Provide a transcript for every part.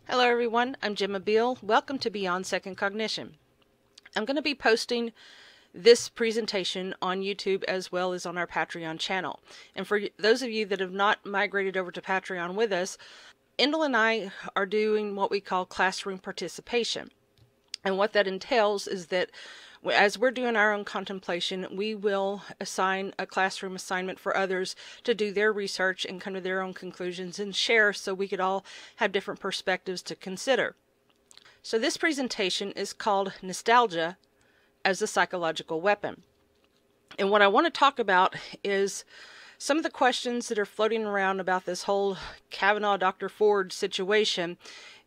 Hello everyone, I'm Gemma Beall. Welcome to Beyond Second Cognition. I'm going to be posting this presentation on YouTube as well as on our Patreon channel. And for those of you that have not migrated over to Patreon with us, Endel and I are doing what we call classroom participation. And what that entails is that as we're doing our own contemplation, we will assign a classroom assignment for others to do their research and come to their own conclusions and share, so we could all have different perspectives to consider. So this presentation is called Nostalgia as a Psychological Weapon. And what I want to talk about is some of the questions that are floating around about this whole Kavanaugh-Dr. Ford situation.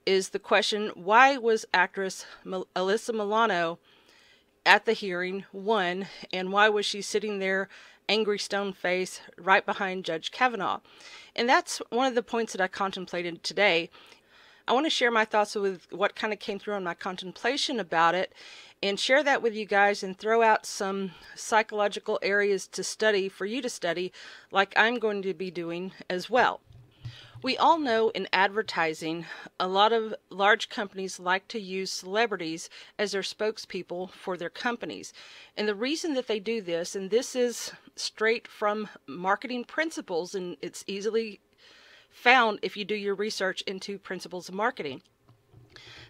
Is the question, why was actress Alyssa Milano at the hearing, one, and why was she sitting there angry stone face right behind Judge Kavanaugh? And that's one of the points that I contemplated today. I want to share my thoughts with what kind of came through on my contemplation about it and share that with you guys and throw out some psychological areas to study for you to study, like I'm going to be doing as well. We all know in advertising, a lot of large companies like to use celebrities as their spokespeople for their companies. And the reason that they do this, and this is straight from marketing principles, and it's easily found if you do your research into principles of marketing.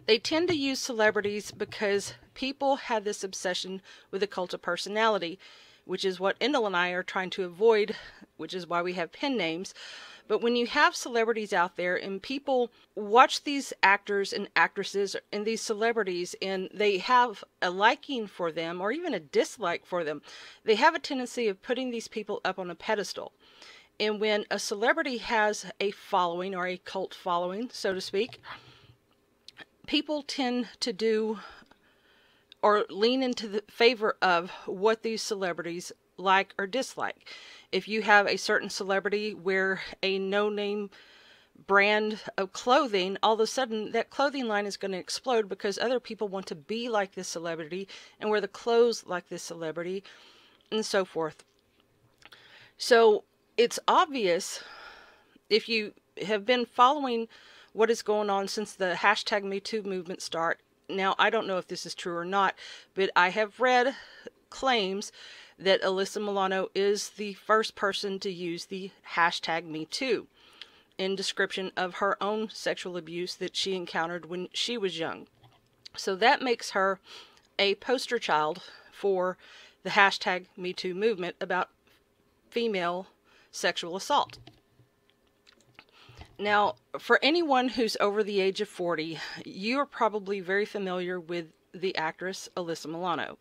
They tend to use celebrities because people have this obsession with the cult of personality, which is what Endel and I are trying to avoid, which is why we have pen names. But when you have celebrities out there and people watch these actors and actresses and these celebrities and they have a liking for them or even a dislike for them, they have a tendency of putting these people up on a pedestal. And when a celebrity has a following or a cult following, so to speak, people tend to do or lean into the favor of what these celebrities like or dislike. If you have a certain celebrity wear a no-name brand of clothing, all of a sudden that clothing line is going to explode because other people want to be like this celebrity and wear the clothes like this celebrity and so forth. So it's obvious, if you have been following what is going on since the hashtag #MeToo movement start. Now, I don't know if this is true or not, but I have read claims that Alyssa Milano is the first person to use the hashtag #MeToo in description of her own sexual abuse that she encountered when she was young. So that makes her a poster child for the hashtag #MeToo movement about female sexual assault. Now, for anyone who's over the age of 40, you're probably very familiar with the actress Alyssa Milano.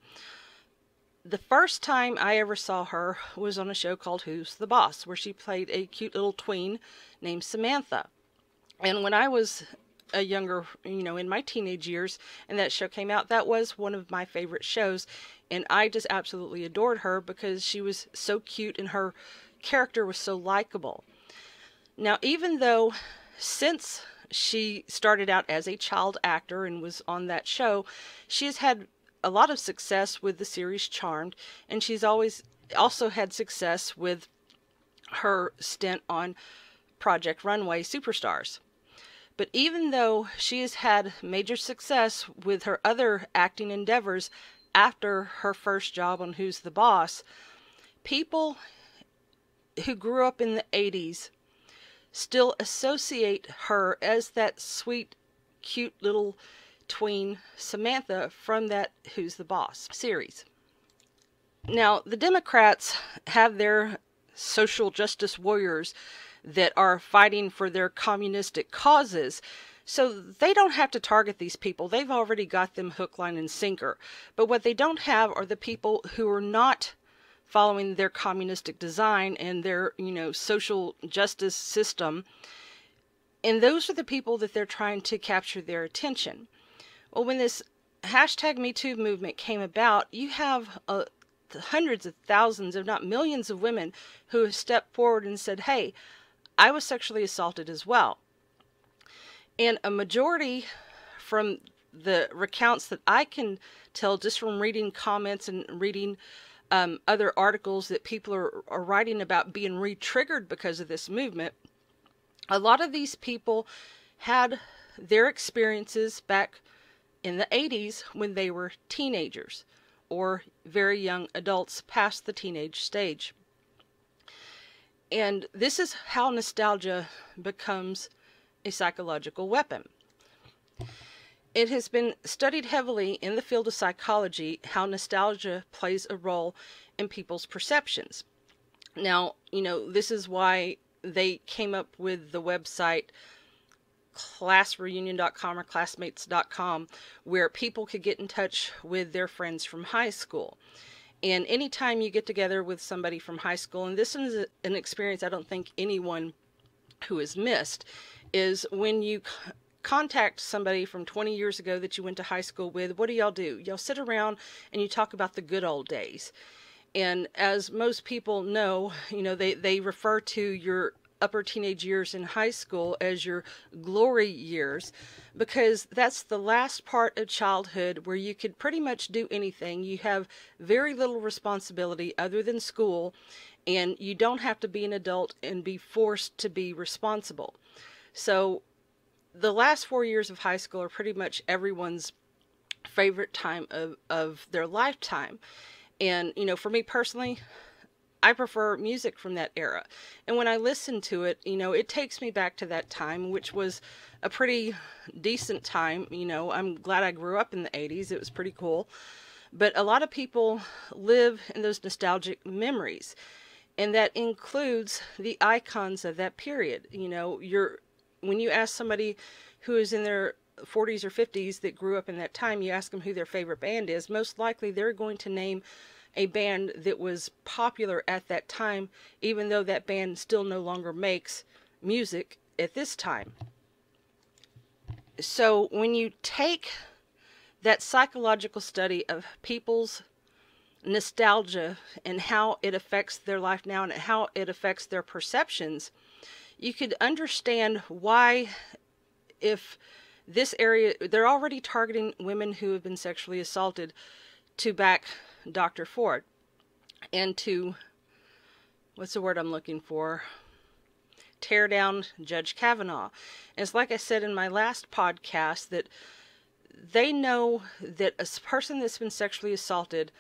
The first time I ever saw her was on a show called Who's the Boss, where she played a cute little tween named Samantha. And when I was a younger, in my teenage years, and that show came out, that was one of my favorite shows. And I just absolutely adored her because she was so cute and her character was so likable. Now, even though since she started out as a child actor and was on that show, she has had a lot of success with the series Charmed, and she's always also had success with her stint on Project Runway Superstars. But even though she has had major success with her other acting endeavors after her first job on Who's the Boss, people who grew up in the 80s still associate her as that sweet, cute little tween Samantha from that Who's the Boss series. Now, the Democrats have their social justice warriors that are fighting for their communistic causes, so they don't have to target these people. They've already got them hook, line, and sinker. But what they don't have are the people who are not following their communistic design and their, social justice system. And those are the people that they're trying to capture their attention. Well, when this hashtag #MeToo movement came about, you have hundreds of thousands, if not millions of women who have stepped forward and said, hey, I was sexually assaulted as well. And a majority from the recounts that I can tell just from reading comments and reading other articles that people are writing about being re-triggered because of this movement, a lot of these people had their experiences back in the 80s when they were teenagers or very young adults past the teenage stage. And this is how nostalgia becomes a psychological weapon. It has been studied heavily in the field of psychology how nostalgia plays a role in people's perceptions. Now, this is why they came up with the website classreunion.com or classmates.com, where people could get in touch with their friends from high school. And anytime you get together with somebody from high school, and this is an experience I don't think anyone who has missed, is when you contact somebody from 20 years ago that you went to high school with, what do? Y'all sit around and you talk about the good old days. And as most people know, they refer to your upper teenage years in high school as your glory years, because that's the last part of childhood where you could pretty much do anything. You have very little responsibility other than school, and you don't have to be an adult and be forced to be responsible. So the last 4 years of high school are pretty much everyone's favorite time of their lifetime. And, for me personally, I prefer music from that era. And when I listen to it, it takes me back to that time, which was a pretty decent time. I'm glad I grew up in the 80s. It was pretty cool. But a lot of people live in those nostalgic memories. And that includes the icons of that period. When you ask somebody who is in their 40s or 50s that grew up in that time, you ask them who their favorite band is, most likely they're going to name a band that was popular at that time, even though that band still no longer makes music at this time. So when you take that psychological study of people's nostalgia and how it affects their life now and how it affects their perceptions, you could understand why, if this area, they're already targeting women who have been sexually assaulted to back Dr. Ford and to, what's the word I'm looking for? Tear down Judge Kavanaugh. And it's like I said in my last podcast, that they know that a person that's been sexually assaulted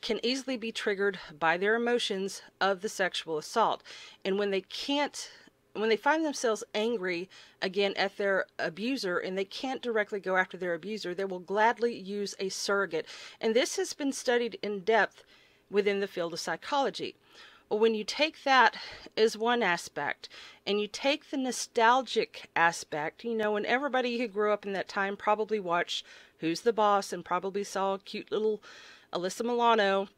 can easily be triggered by their emotions of the sexual assault. And when they find themselves angry again at their abuser and they can't directly go after their abuser, they will gladly use a surrogate. And this has been studied in depth within the field of psychology. Well, when you take that as one aspect and you take the nostalgic aspect, and everybody who grew up in that time probably watched Who's the Boss and probably saw cute little Alyssa Milano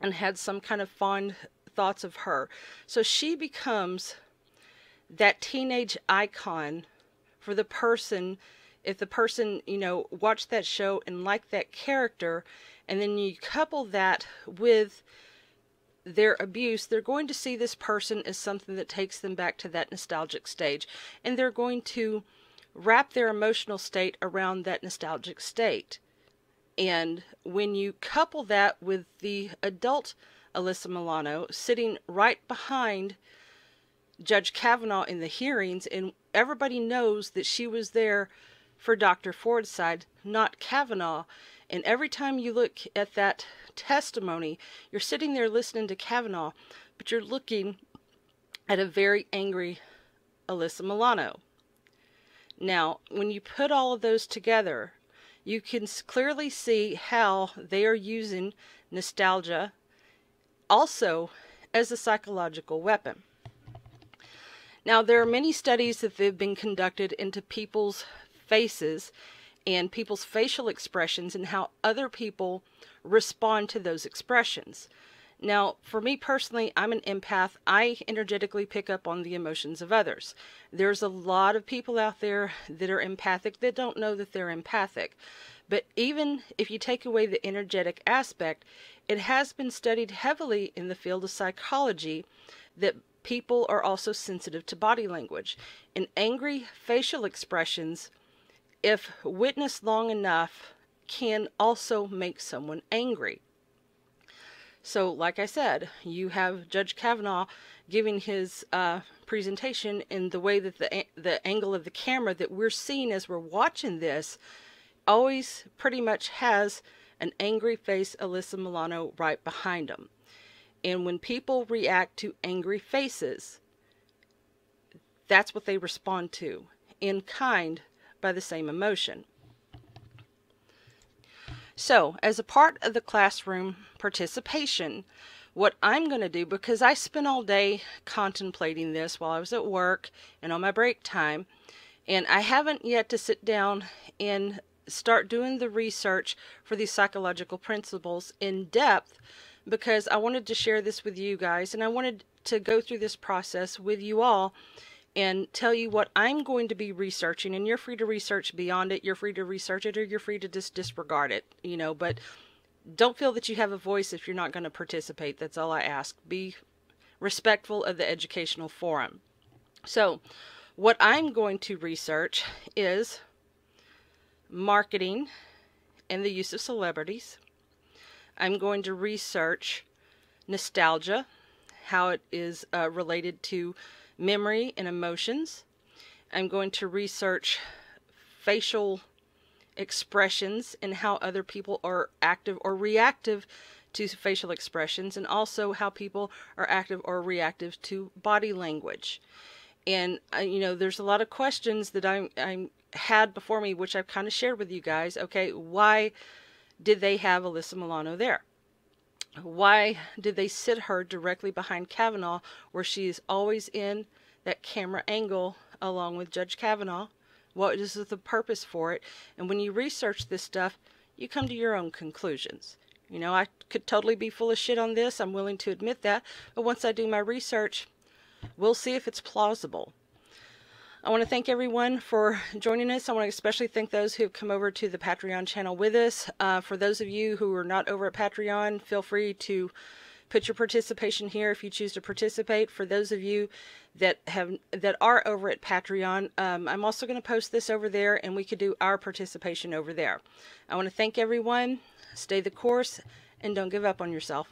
and had some kind of fond thoughts of her. So she becomes that teenage icon for the person. If the person, watched that show and liked that character, and then you couple that with their abuse, they're going to see this person as something that takes them back to that nostalgic stage. And they're going to wrap their emotional state around that nostalgic state. And when you couple that with the adult Alyssa Milano sitting right behind Judge Kavanaugh in the hearings, and everybody knows that she was there for Dr. Ford's side, not Kavanaugh. And every time you look at that testimony, you're sitting there listening to Kavanaugh, but you're looking at a very angry Alyssa Milano. Now, when you put all of those together, you can clearly see how they are using nostalgia also as a psychological weapon. Now, there are many studies that have been conducted into people's faces and people's facial expressions and how other people respond to those expressions. Now, for me personally, I'm an empath. I energetically pick up on the emotions of others. There's a lot of people out there that are empathic that don't know that they're empathic. But even if you take away the energetic aspect, it has been studied heavily in the field of psychology that people are also sensitive to body language. And angry facial expressions, if witnessed long enough, can also make someone angry. So, like I said, you have Judge Kavanaugh giving his presentation in the way that the angle of the camera that we're seeing as we're watching this always pretty much has an angry face Alyssa Milano right behind him. And when people react to angry faces, that's what they respond to, in kind, by the same emotion. So, as a part of the classroom participation, what I'm going to do, because I spent all day contemplating this while I was at work and on my break time, and I haven't yet to sit down and start doing the research for these psychological principles in depth, because I wanted to share this with you guys, and I wanted to go through this process with you all and tell you what I'm going to be researching. And you're free to research beyond it. You're free to research it, or you're free to just disregard it, you know, but don't feel that you have a voice if you're not going to participate. That's all I ask. Be respectful of the educational forum. So what I'm going to research is marketing and the use of celebrities. I'm going to research nostalgia, how it is related to memory and emotions. I'm going to research facial expressions and how other people are active or reactive to facial expressions, and also how people are active or reactive to body language. And you know, there's a lot of questions that I had before me, which I've kind of shared with you guys. Okay, why did they have Alyssa Milano there? Why did they sit her directly behind Kavanaugh, where she is always in that camera angle along with Judge Kavanaugh? What is the purpose for it? And when you research this stuff, you come to your own conclusions. You know, I could totally be full of shit on this. I'm willing to admit that. But once I do my research, we'll see if it's plausible. I want to thank everyone for joining us. I want to especially thank those who have come over to the Patreon channel with us. For those of you who are not over at Patreon, feel free to put your participation here if you choose to participate. For those of you that are over at Patreon, I'm also going to post this over there, and we could do our participation over there. I want to thank everyone. Stay the course, and don't give up on yourself.